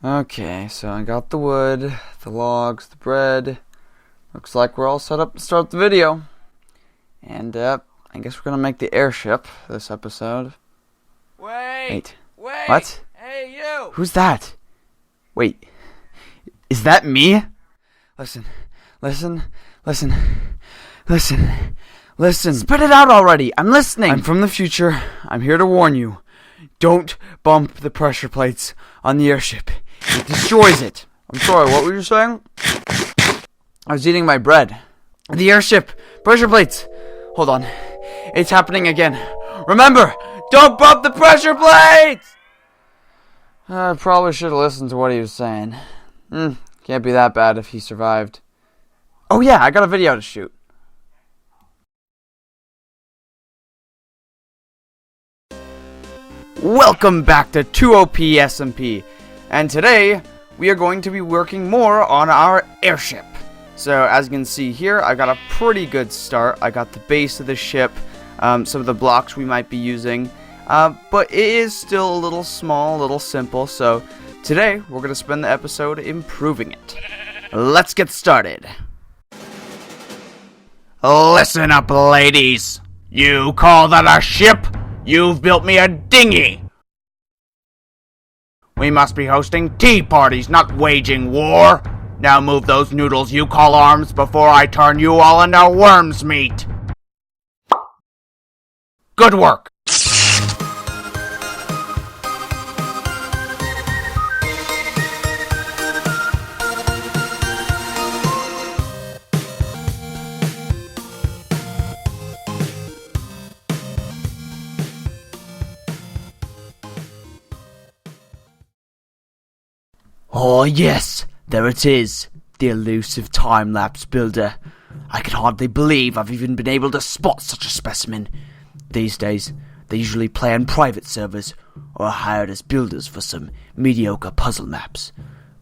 Okay, so I got the wood, the logs, the bread. Looks like we're all set up to start the video. And, I guess we're gonna make the airship this episode. Wait! What? Hey, you! Who's that? Wait. Is that me? Listen. Spit it out already! I'm listening! I'm from the future. I'm here to warn you. Don't bump the pressure plates on the airship. It destroys it. I'm sorry, what were you saying? I was eating my bread. The airship! Pressure plates! Hold on. It's happening again. Remember! Don't bump the pressure plates! I probably should have listened to what he was saying. Can't be that bad if he survived. Oh yeah, I got a video to shoot. Welcome back to 2OP SMP, and today we are going to be working more on our airship. So as you can see here, I got a pretty good start. I got the base of the ship, some of the blocks we might be using, but it is still a little small, a little simple, so today we're going to spend the episode improving it. Let's get started. Listen up, ladies! You call that a ship? You've built me a dinghy! We must be hosting tea parties, not waging war! Now move those noodles you call arms before I turn you all into worm's meat! Good work! Oh yes, there it is, the elusive time-lapse builder. I can hardly believe I've even been able to spot such a specimen. These days, they usually play on private servers, or are hired as builders for some mediocre puzzle maps.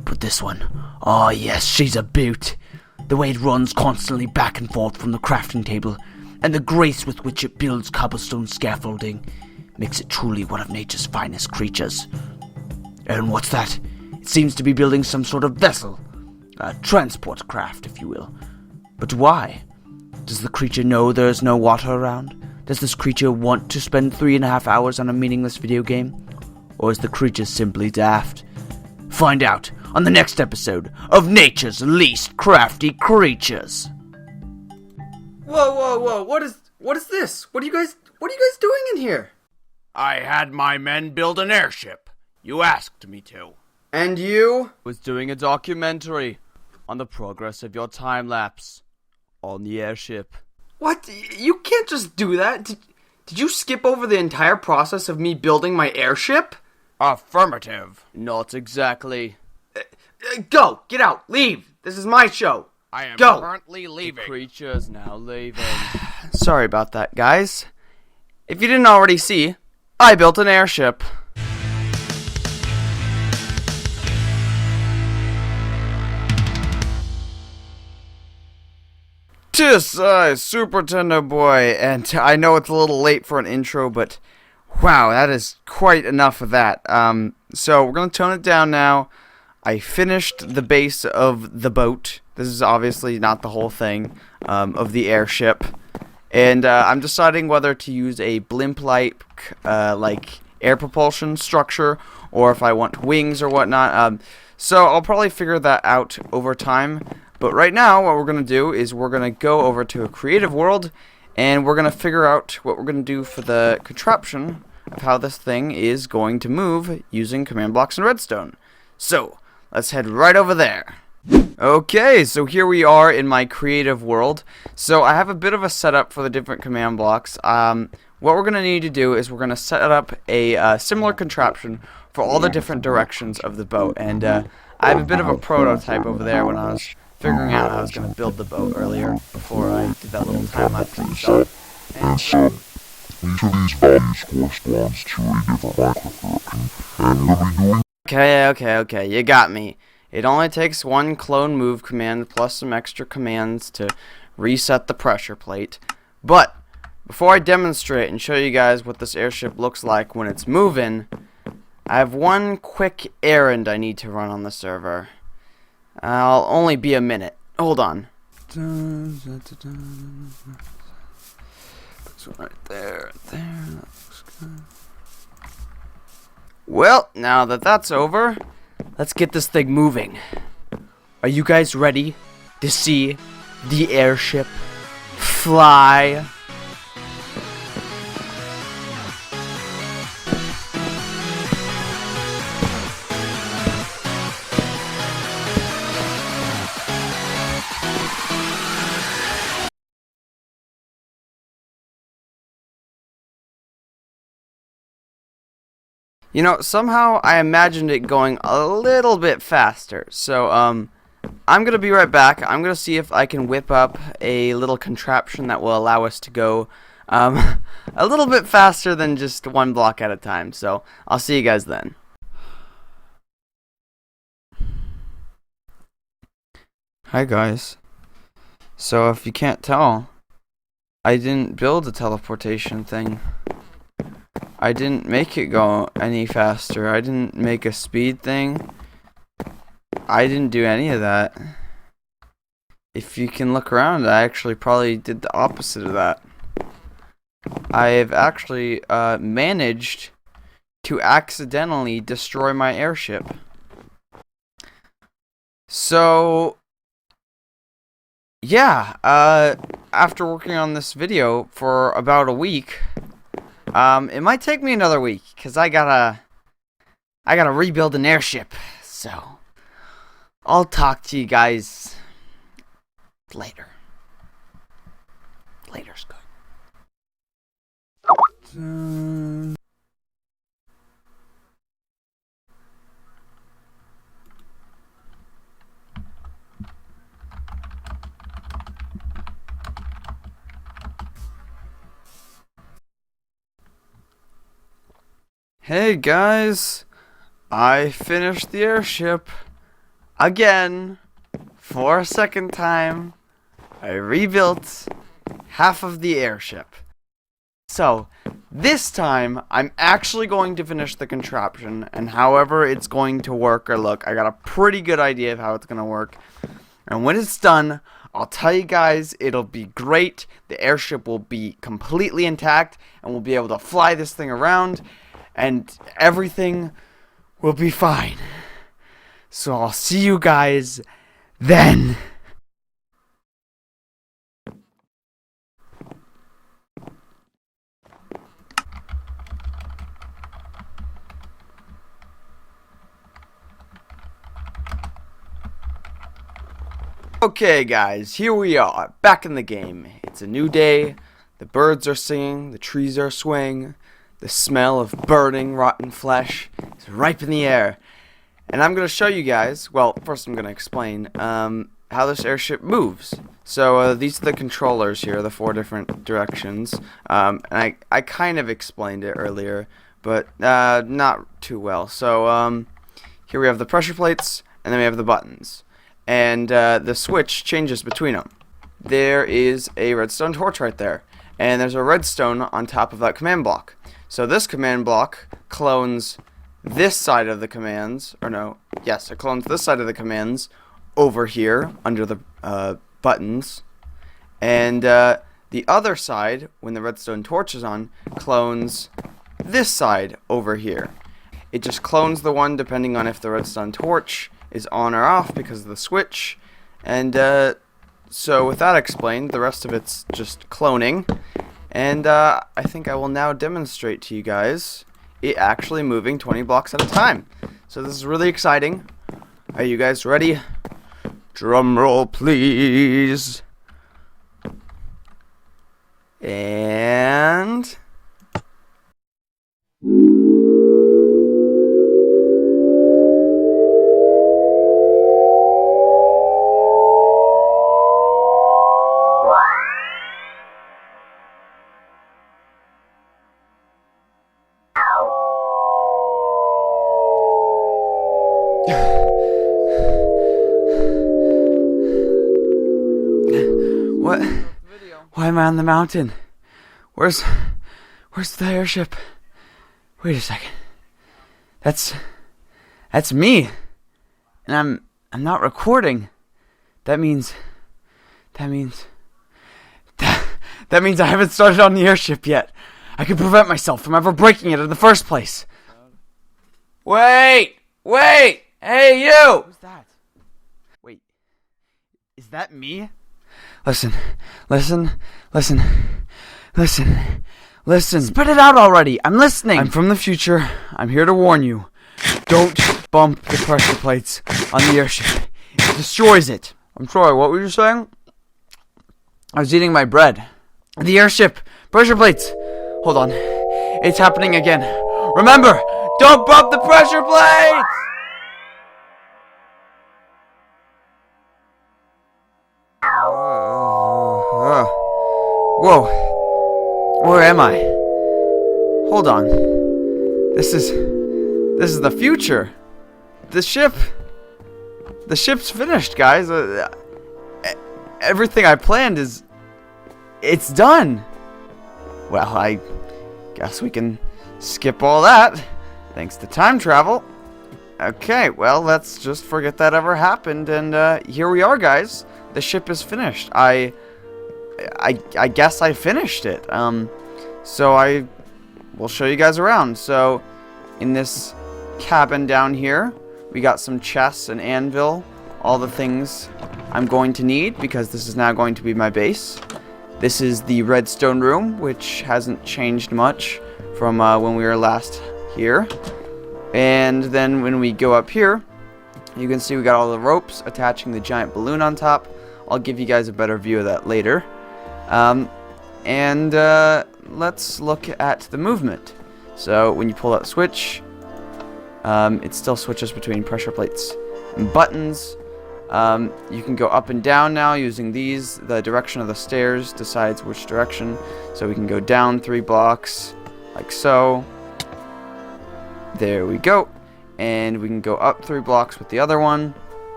But this one, oh yes, she's a beaut. The way it runs constantly back and forth from the crafting table, and the grace with which it builds cobblestone scaffolding, makes it truly one of nature's finest creatures. And what's that? It seems to be building some sort of vessel. A transport craft, if you will. But why? Does the creature know there is no water around? Does this creature want to spend 3.5 hours on a meaningless video game? Or is the creature simply daft? Find out on the next episode of Nature's Least Crafty Creatures. Whoa, what is this? What are you guys doing in here? I had my men build an airship. You asked me to. And you? Was doing a documentary on the progress of your time-lapse on the airship. What? You can't just do that. Did you skip over the entire process of me building my airship? Affirmative. Not exactly. Go! Get out! Leave! This is my show! I am Go! currently leaving. The creature's now leaving. Sorry about that, guys. If you didn't already see, I built an airship. Tis I, Super Tendo Boy, and I know it's a little late for an intro, but wow, that is quite enough of that. So we're gonna tone it down now. I finished the base of the boat. This is obviously not the whole thing, of the airship. And I'm deciding whether to use a blimp-like, like air propulsion structure, or if I want wings or whatnot. So I'll probably figure that out over time. But right now, what we're going to do is we're going to go over to a creative world, and we're going to figure out what we're going to do for the contraption of how this thing is going to move using command blocks and redstone. So, let's head right over there. Okay, so here we are in my creative world. So I have a bit of a setup for the different command blocks. What we're going to need to do is we're going to set up a similar contraption for all the different directions of the boat. And I have a bit of a prototype over there when I was figuring out how I was going to build the boat earlier before I developed the time-lapse itself. And so, each of these values corresponds to a different microconstruction, and we'll be doing... Okay, you got me. It only takes one clone move command plus some extra commands to reset the pressure plate. But, before I demonstrate and show you guys what this airship looks like when it's moving, I have one quick errand I need to run on the server. I'll only be a minute. Hold on. This one right there, there. That looks good. Well, now that that's over, let's get this thing moving. Are you guys ready to see the airship fly? You know, somehow I imagined it going a little bit faster. So, I'm going to be right back. I'm going to see if I can whip up a little contraption that will allow us to go a little bit faster than just one block at a time. So, I'll see you guys then. Hi guys. So, if you can't tell, I didn't build a teleportation thing. I didn't make it go any faster. I didn't make a speed thing. I didn't do any of that. If you can look around, I actually probably did the opposite of that. I've actually managed to accidentally destroy my airship. So, yeah, after working on this video for about a week, it might take me another week, because I gotta rebuild an airship, so I'll talk to you guys later. Later's good. Hey guys, I finished the airship again for a second time. I rebuilt half of the airship. So this time I'm actually going to finish the contraption, and however it's going to work or look, I got a pretty good idea of how it's going to work. And when it's done, I'll tell you guys, it'll be great. The airship will be completely intact and we'll be able to fly this thing around. And everything will be fine. So I'll see you guys then. Okay guys, here we are, back in the game. It's a new day. The birds are singing, the trees are swaying. The smell of burning, rotten flesh is ripe in the air. And I'm going to show you guys, well, first I'm going to explain how this airship moves. So these are the controllers here, the 4 different directions. And I kind of explained it earlier, but not too well. So here we have the pressure plates, and then we have the buttons. And the switch changes between them. There is a redstone torch right there. And there's a redstone on top of that command block. So this command block clones this side of the commands, or no, yes, it clones this side of the commands over here under the buttons. And the other side, when the redstone torch is on, clones this side over here. It just clones the one depending on if the redstone torch is on or off because of the switch. And so with that explained, the rest of it's just cloning. And I think I will now demonstrate to you guys it actually moving 20 blocks at a time. So this is really exciting. Are you guys ready? Drum roll, please. And what? Why am I on the mountain? Where's the airship? Wait a second. That's me. And I'm not recording. That means I haven't started on the airship yet. I can prevent myself from ever breaking it in the first place. Wait! Hey, you! Who's that? Wait, is that me? Listen. Spit it out already. I'm listening. I'm from the future. I'm here to warn you. Don't bump the pressure plates on the airship. It destroys it. I'm sorry, what were you saying? I was eating my bread. The airship. Pressure plates. Hold on. It's happening again. Remember, don't bump the pressure plates! Whoa. Where am I? Hold on. This is the future. The ship's finished, guys. Everything I planned it's done. Well, I guess we can skip all that, thanks to time travel. Okay, well, let's just forget that ever happened, and here we are, guys. The ship is finished. I guess I finished it. So I will show you guys around. So, in this cabin down here, we got some chests, an anvil, all the things I'm going to need, because this is now going to be my base. This is the redstone room, which hasn't changed much from when we were last here. And then when we go up here, you can see we got all the ropes attaching the giant balloon on top. I'll give you guys a better view of that later. Let's look at the movement. So when you pull that switch, it still switches between pressure plates and buttons. You can go up and down now using these. The direction of the stairs decides which direction. So we can go down 3 blocks, like so. There we go. And we can go up 3 blocks with the other one.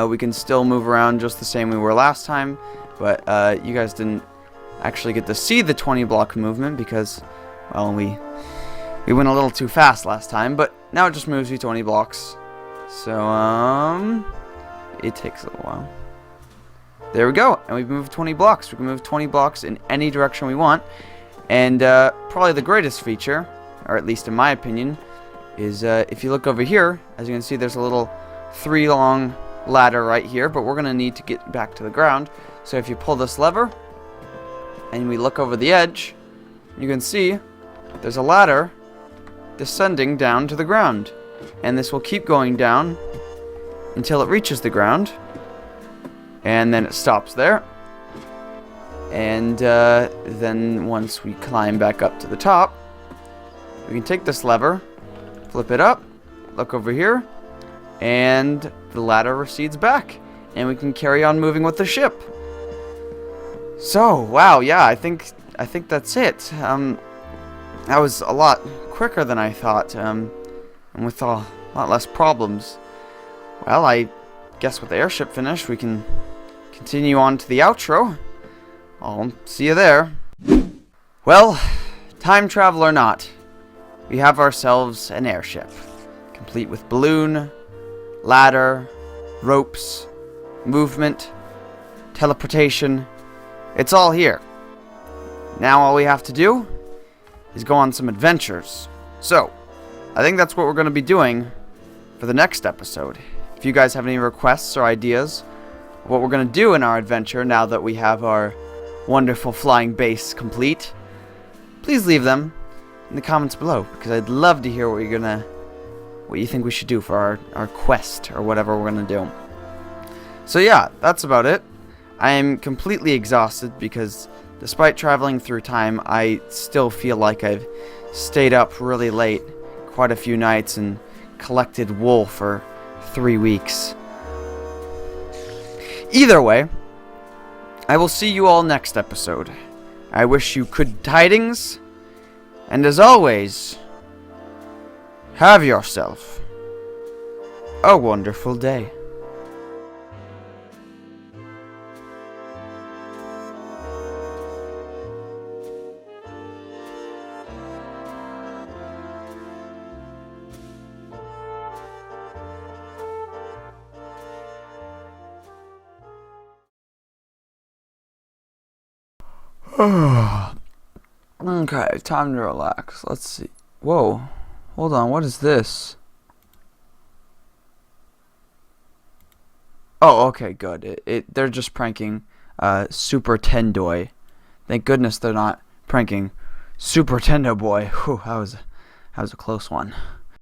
We can still move around just the same we were last time, but you guys didn't actually get to see the 20 block movement because, well, we went a little too fast last time, but now it just moves you 20 blocks. So, it takes a little while. There we go, and we've moved 20 blocks. We can move 20 blocks in any direction we want, and probably the greatest feature, or at least in my opinion, is if you look over here, as you can see, there's a little 3-long ladder right here, but we're going to need to get back to the ground. So if you pull this lever, and we look over the edge, you can see there's a ladder descending down to the ground. And this will keep going down until it reaches the ground. And then it stops there. And then once we climb back up to the top, we can take this lever, flip it up, look over here, and the ladder recedes back. And we can carry on moving with the ship. So, wow, yeah, I think that's it. That was a lot quicker than I thought, and with a lot less problems. Well, I guess with the airship finished, we can continue on to the outro. I'll see you there. Well, time travel or not, we have ourselves an airship, complete with balloon, ladder, ropes, movement, teleportation. It's all here. Now all we have to do is go on some adventures. So, I think that's what we're going to be doing for the next episode. If you guys have any requests or ideas of what we're going to do in our adventure now that we have our wonderful flying base complete, please leave them in the comments below, because I'd love to hear what you think we should do for our quest or whatever we're going to do. So yeah, that's about it. I am completely exhausted because despite traveling through time, I still feel like I've stayed up really late quite a few nights and collected wool for 3 weeks. Either way, I will see you all next episode. I wish you good tidings, and as always, have yourself a wonderful day. Okay, time to relax. Let's see. Whoa. Hold on, what is this? Oh, okay, good. They're just pranking Super Tendoy. Thank goodness they're not pranking Super Tendo Boy. Whew, that was a close one.